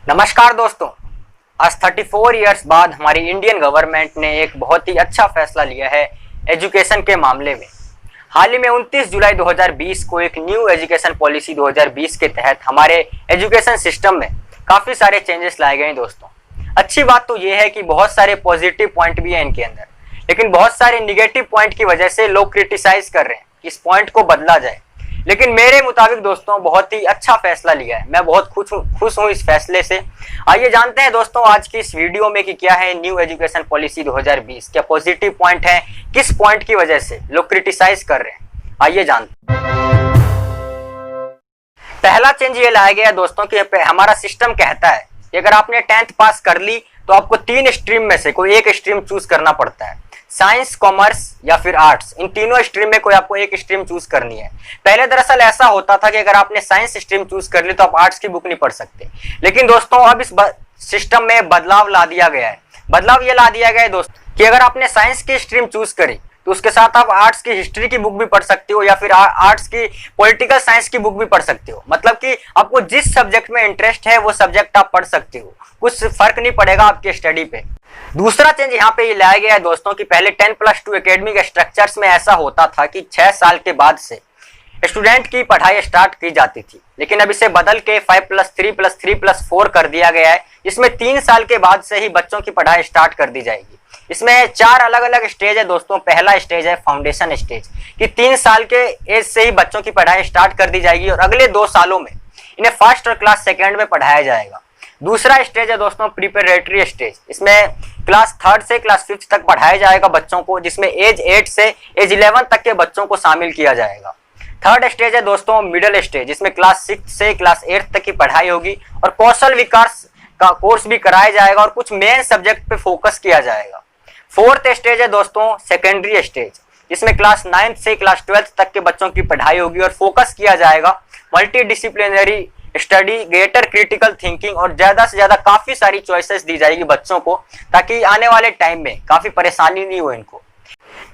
नमस्कार दोस्तों। आज 34 इयर्स बाद हमारी इंडियन गवर्नमेंट ने एक बहुत ही अच्छा फैसला लिया है एजुकेशन के मामले में। हाल ही में 29 जुलाई 2020 को एक न्यू एजुकेशन पॉलिसी 2020 के तहत हमारे एजुकेशन सिस्टम में काफ़ी सारे चेंजेस लाए गए हैं दोस्तों। अच्छी बात तो ये है कि बहुत सारे पॉजिटिव पॉइंट भी हैं इनके अंदर, लेकिन बहुत सारे निगेटिव पॉइंट की वजह से लोग क्रिटिसाइज कर रहे हैं कि इस पॉइंट को बदला जाए। लेकिन मेरे मुताबिक दोस्तों बहुत ही अच्छा फैसला लिया है, मैं बहुत खुश हूँ इस फैसले से। आइए जानते हैं दोस्तों आज की इस वीडियो में कि क्या है न्यू एजुकेशन पॉलिसी 2020, क्या पॉजिटिव पॉइंट है, किस पॉइंट की वजह से लोग क्रिटिसाइज कर रहे हैं। आइए जानते हैं। पहला चेंज ये लाया गया दोस्तों कि हमारा सिस्टम कहता है कि अगर आपने 10th पास कर ली तो आपको 3 स्ट्रीम में से कोई एक स्ट्रीम चूज करना पड़ता है, साइंस, कॉमर्स या फिर आर्ट्स। इन तीनों स्ट्रीम में कोई आपको एक स्ट्रीम चूज करनी है। पहले दरअसल ऐसा होता था कि अगर आपने साइंस स्ट्रीम चूज कर ली तो आप आर्ट्स की बुक नहीं पढ़ सकते, लेकिन दोस्तों अब इस सिस्टम में बदलाव ला दिया गया है। बदलाव ये ला दिया गया है दोस्तों कि अगर आपने साइंस की स्ट्रीम चूज करी तो उसके साथ आप आर्ट्स की हिस्ट्री की बुक भी पढ़ सकते हो या फिर आर्ट्स की पॉलिटिकल साइंस की बुक भी पढ़ सकते हो। मतलब कि आपको जिस सब्जेक्ट में इंटरेस्ट है वो सब्जेक्ट आप पढ़ सकते हो, कुछ फर्क नहीं पड़ेगा आपके स्टडी पे। दूसरा चेंज यहाँ पे ये लाया गया है दोस्तों कि पहले 10+2 एकेडमिक स्ट्रक्चर्स में ऐसा होता था कि 6 साल के बाद से स्टूडेंट की पढ़ाई स्टार्ट की जाती थी, लेकिन अब इसे बदल के 5+3+3+4 कर दिया गया है। इसमें 3 साल के बाद से ही बच्चों की पढ़ाई स्टार्ट कर दी जाएगी। इसमें 4 अलग अलग स्टेज है दोस्तों। पहला स्टेज है फाउंडेशन स्टेज कि 3 साल के एज से ही बच्चों की पढ़ाई स्टार्ट कर दी जाएगी और अगले 2 सालों में इन्हें फर्स्ट और क्लास सेकेंड में पढ़ाया जाएगा। दूसरा स्टेज है दोस्तों प्रिपरेटरी स्टेज। इसमें क्लास 3rd से क्लास 5th तक पढ़ाया जाएगा बच्चों को, जिसमें एज 8 से एज 11 तक के बच्चों को शामिल किया जाएगा। थर्ड स्टेज है दोस्तों मिडिल स्टेज, जिसमें क्लास 6 से क्लास 8 तक की पढ़ाई होगी और कौशल विकास का कोर्स भी कराया जाएगा और कुछ मेन सब्जेक्ट पे फोकस किया जाएगा। फोर्थ स्टेज है दोस्तों सेकेंडरी स्टेज, जिसमें क्लास 9th से क्लास 12th तक के बच्चों की पढ़ाई होगी और फोकस किया जाएगा multi disciplinary study, greater critical thinking और ज्यादा से ज्यादा काफी सारी चॉइसेस दी जाएगी बच्चों को, ताकि आने वाले टाइम में काफी परेशानी नहीं हो इनको।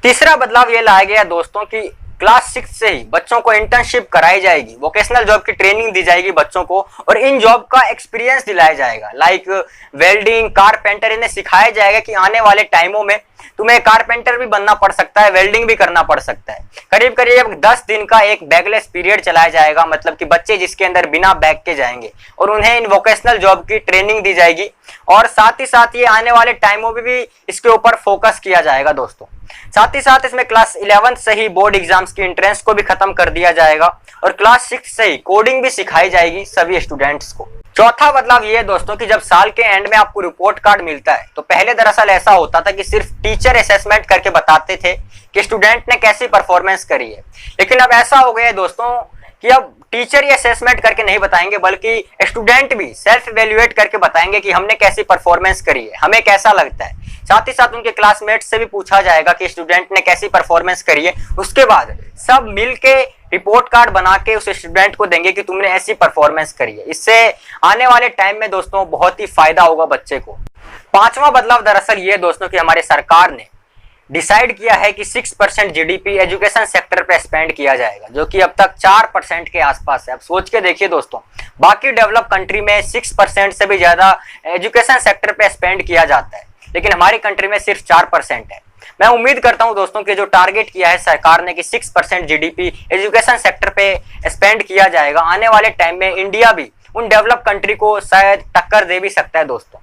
तीसरा बदलाव ये लाया गया दोस्तों कि क्लास 6 से ही बच्चों को इंटर्नशिप कराई जाएगी, वोकेशनल जॉब की ट्रेनिंग दी जाएगी बच्चों को और इन जॉब का एक्सपीरियंस दिलाया जाएगा। लाइक वेल्डिंग, कारपेंटर, इन्हें सिखाया जाएगा कि आने वाले टाइमों में तुम्हें कारपेंटर भी बनना पड़ सकता है, वेल्डिंग भी करना पड़ सकता है। करीब करीब 10 दिन का एक बैगलेस पीरियड चलाया जाएगा, मतलब कि बच्चे जिसके अंदर बिना बैग के जाएंगे और उन्हें इन वोकेशनल जॉब की ट्रेनिंग दी जाएगी और साथ ही साथ ये आने वाले टाइमों में भी इसके ऊपर फोकस किया जाएगा दोस्तों। साथ ही साथ इसमें क्लास 11 से ही बोर्ड एग्जाम्स की एंट्रेंस को भी खत्म कर दिया जाएगा और क्लास 6 से ही कोडिंग भी सिखाई जाएगी सभी स्टूडेंट्स को। चौथा बदलाव ये है दोस्तों कि जब साल के एंड में आपको रिपोर्ट कार्ड मिलता है तो पहले दरअसल ऐसा होता था कि सिर्फ टीचर असेसमेंट करके बताते थे कि स्टूडेंट ने कैसी परफॉर्मेंस करी है, लेकिन अब ऐसा हो गया है दोस्तों कि अब टीचर ही असेसमेंट करके नहीं बताएंगे बल्कि स्टूडेंट भी सेल्फ इवेल्युएट करके बताएंगे कि हमने कैसी परफॉर्मेंस करी है, हमें कैसा लगता है। साथ ही साथ उनके क्लासमेट से भी पूछा जाएगा कि स्टूडेंट ने कैसी परफॉर्मेंस करी है। उसके बाद सब मिलके रिपोर्ट कार्ड बना के उस स्टूडेंट को देंगे कि तुमने ऐसी परफॉर्मेंस करी है। इससे आने वाले टाइम में दोस्तों बहुत ही फायदा होगा बच्चे को। पांचवा बदलाव दरअसल ये दोस्तों कि हमारे सरकार ने डिसाइड किया है कि 6% जीडीपी एजुकेशन सेक्टर पे स्पेंड किया जाएगा, जो कि अब तक 4% के आसपास है। अब सोच के देखिए दोस्तों, बाकी डेवलप कंट्री में 6% से भी ज्यादा एजुकेशन सेक्टर पे स्पेंड किया जाता है, लेकिन हमारी कंट्री में सिर्फ 4% है। मैं उम्मीद करता हूं दोस्तों कि जो टारगेट किया है सरकार ने कि 6% जीडीपी एजुकेशन सेक्टर पे स्पेंड किया जाएगा, आने वाले टाइम में इंडिया भी उन डेवलप कंट्री को शायद टक्कर दे भी सकता है दोस्तों।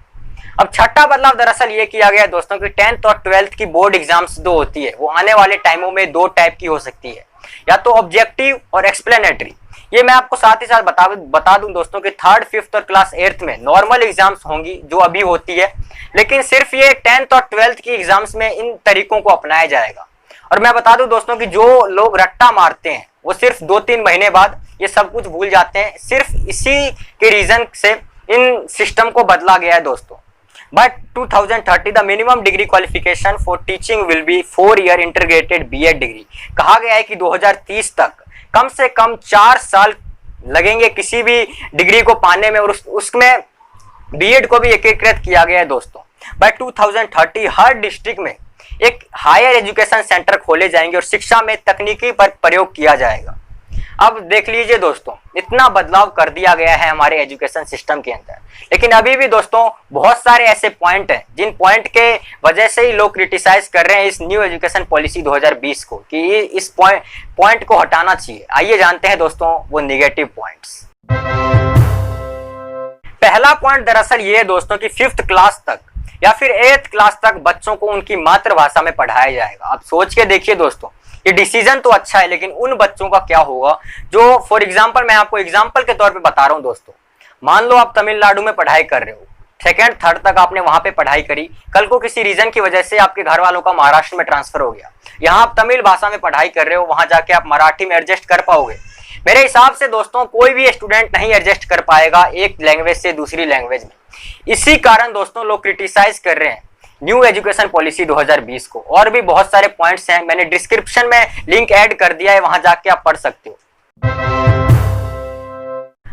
अब छठा बदलाव दरअसल ये किया गया है दोस्तों कि 10th और 12th की बोर्ड एग्जाम्स जो होती है वो आने वाले टाइमों में 2 टाइप की हो सकती है, या तो ऑब्जेक्टिव और एक्सप्लेनेटरी। ये मैं आपको साथ ही साथ बता दूं दोस्तों कि 3rd, 5th और क्लास 8th में नॉर्मल एग्जाम्स होंगी जो अभी होती है, लेकिन सिर्फ ये 10th और 12th की एग्जाम्स में इन तरीकों को अपनाया जाएगा। और मैं बता दूं दोस्तों कि जो लोग रट्टा मारते हैं वो सिर्फ 2-3 महीने बाद ये सब कुछ भूल जाते हैं। सिर्फ इसी के रीजन से इन सिस्टम को बदला गया है दोस्तों। By 2030 the minimum degree qualification for teaching will be 4-year integrated B.Ed degree। कहा गया है कि 2030 तक कम से कम 4 साल लगेंगे किसी भी डिग्री को पाने में और उसमें B.Ed को भी एकीकृत किया गया है दोस्तों। By 2030 हर डिस्ट्रिक्ट में एक हायर एजुकेशन सेंटर खोले जाएंगे और शिक्षा में तकनीकी पर प्रयोग किया जाएगा। अब देख लीजिए दोस्तों, इतना बदलाव कर दिया गया है हमारे एजुकेशन सिस्टम के अंदर, लेकिन अभी भी दोस्तों बहुत सारे ऐसे पॉइंट हैं जिन पॉइंट के वजह से ही लोग क्रिटिसाइज कर रहे हैं इस न्यू एजुकेशन पॉलिसी 2020 को कि इस पॉइंट को हटाना चाहिए। आइए जानते हैं दोस्तों वो निगेटिव पॉइंट्स। पहला पॉइंट दरअसल ये है दोस्तों कि 5th क्लास तक या फिर 8th क्लास तक बच्चों को उनकी मातृभाषा में पढ़ाया जाएगा। आप सोच के देखिए दोस्तों, ये डिसीजन तो अच्छा है, लेकिन उन बच्चों का क्या होगा जो फॉर एग्जांपल, मैं आपको एग्जांपल के तौर पे बता रहा हूं दोस्तों, मान लो आप तमिलनाडु में पढ़ाई कर रहे हो, 2nd 3rd तक आपने वहां पे पढ़ाई करी, कल को किसी रीजन की वजह से आपके घर वालों का महाराष्ट्र में ट्रांसफर हो गया, यहाँ आप तमिल भाषा में पढ़ाई कर रहे हो, वहां जाके आप मराठी में एडजस्ट कर पाओगे? मेरे हिसाब से दोस्तों कोई भी स्टूडेंट नहीं एडजस्ट कर पाएगा एक लैंग्वेज से दूसरी लैंग्वेज में। इसी कारण दोस्तों लोग क्रिटिसाइज कर रहे हैं न्यू एजुकेशन पॉलिसी 2020 को। और भी बहुत सारे पॉइंट्स हैं, मैंने डिस्क्रिप्शन में लिंक ऐड कर दिया है, वहां जाके आप पढ़ सकते हो।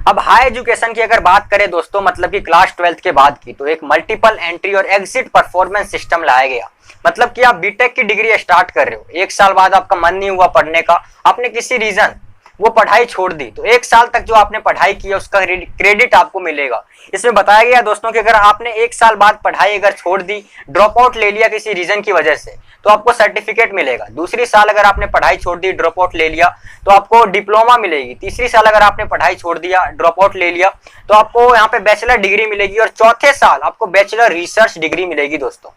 अब हाई एजुकेशन की अगर बात करें दोस्तों, मतलब कि क्लास 12th के बाद की, तो एक मल्टीपल एंट्री और एग्जिट परफॉर्मेंस सिस्टम लाया गया। मतलब कि आप बीटेक की डिग्री स्टार्ट कर रहे हो, 1 साल बाद आपका मन नहीं हुआ पढ़ने का, आपने किसी रीजन वो पढ़ाई छोड़ दी, तो 1 साल तक जो आपने पढ़ाई की है उसका क्रेडिट आपको मिलेगा। इसमें बताया गया दोस्तों कि अगर आपने 1 साल बाद पढ़ाई अगर छोड़ दी, ड्रॉप आउट ले लिया किसी रीजन की वजह से, तो आपको सर्टिफिकेट मिलेगा। दूसरी साल अगर आपने पढ़ाई छोड़ दी, ड्रॉप आउट ले लिया, तो आपको डिप्लोमा मिलेगी। तीसरी साल अगर आपने पढ़ाई छोड़ दिया, ड्रॉप आउट ले लिया, तो आपको यहाँ पे बैचलर डिग्री मिलेगी। और चौथे साल आपको बैचलर रिसर्च डिग्री मिलेगी दोस्तों।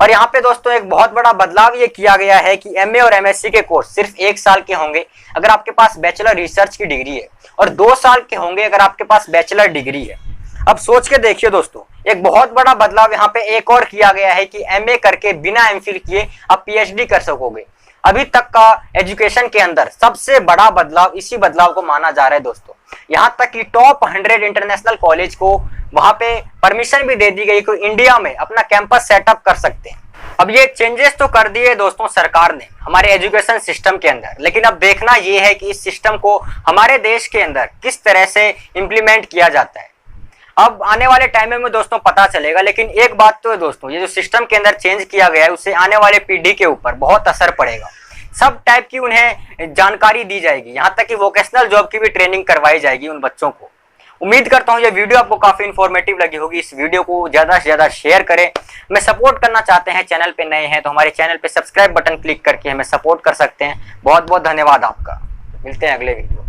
और यहाँ पे दोस्तों एक बहुत बड़ा बदलाव ये किया गया है कि एमए और एमएससी के कोर्स सिर्फ 1 साल के होंगे अगर आपके पास बैचलर रिसर्च की डिग्री है, और 2 साल के होंगे अगर आपके पास बैचलर डिग्री है। अब सोच के देखिए दोस्तों, एक बहुत बड़ा बदलाव यहाँ पे एक और किया गया है कि एमए करके बिना एमफिल किए आप पीएचडी कर सकोगे। अभी तक का एजुकेशन के अंदर सबसे बड़ा बदलाव इसी बदलाव को माना जा रहा है दोस्तों। यहाँ तक कि टॉप 100 इंटरनेशनल कॉलेज को वहां पे परमिशन भी दे दी गई कि इंडिया में अपना कैंपस सेटअप कर सकते हैं। अब ये चेंजेस तो कर दिए दोस्तों सरकार ने हमारे एजुकेशन सिस्टम के अंदर, लेकिन अब देखना ये है कि इस सिस्टम को हमारे देश के अंदर किस तरह से इंप्लीमेंट किया जाता है। अब आने वाले टाइम में दोस्तों पता चलेगा, लेकिन एक बात तो है दोस्तों, ये जो सिस्टम के अंदर चेंज किया गया है उससे आने वाले पीढ़ी के ऊपर बहुत असर पड़ेगा। सब टाइप की उन्हें जानकारी दी जाएगी, यहाँ तक कि वोकेशनल जॉब की भी ट्रेनिंग करवाई जाएगी उन बच्चों को। उम्मीद करता हूँ ये वीडियो आपको काफी इन्फॉर्मेटिव लगी होगी। इस वीडियो को ज्यादा से ज्यादा शेयर करें। हमें सपोर्ट करना चाहते हैं, चैनल पे नए हैं तो हमारे चैनल पे सब्सक्राइब बटन क्लिक करके हमें सपोर्ट कर सकते हैं। बहुत बहुत धन्यवाद आपका। मिलते हैं अगले वीडियो।